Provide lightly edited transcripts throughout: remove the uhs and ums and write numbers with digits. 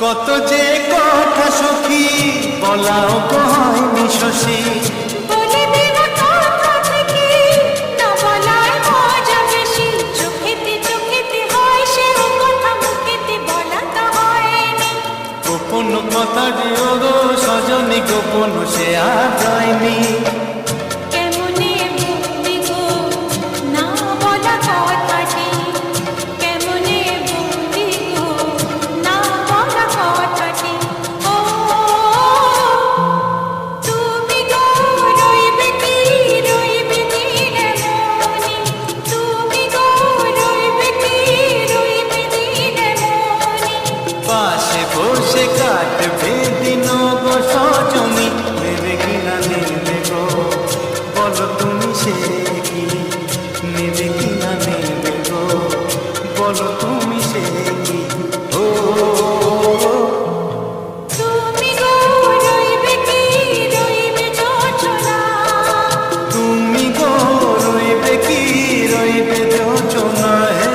কত যে কথা সখী বলাও হয়নি শশী, বলে দেব কথা থেকে না বলায় মজা বেশি। চোখেতে হয় সে কথা, মুখেতে বলা তো হয়নি। গোপন কথা দিও গো সজনী, গোপন সে আর যায়নি। কেমনে বলবি গো না বলা কথাটি, কেমনে বলবি গো না বলা কথাটি। ও তুমি গো রইবে দিনে মনি, তুমি গো রইবে দিনে মনি। পাশে বসে কাটবে দিন গো সজনী, নেবে কিনা নেবে গো বলো তুমি সে কি, নেবে কিনা নেবে গো বলো তুমি সে কি। ও তুমি গো রইবে যোচনা, তুমি গো রইবে যোচনা হে।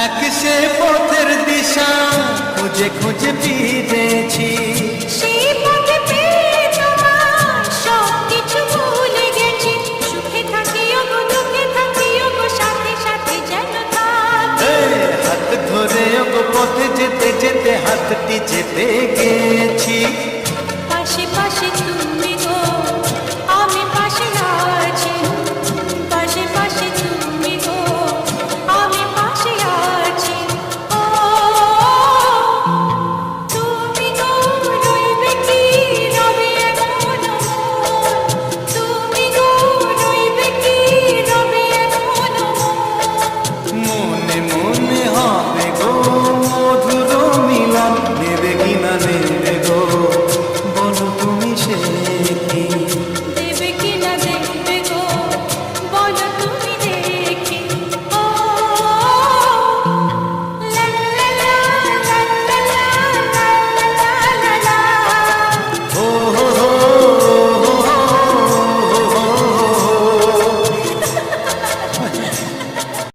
এক সে পথের দিশা খুঁজে খুঁজে ফিরেছি, সেই পথে পেয়ে তোমার সবকিছু ভুলে গেছি। সুখে থাকিও গো দুঃখে থাকিও গো, সাথে সাথে যেন থাকি। হাত ধরে গো পথে যেতে যেতে হাতটি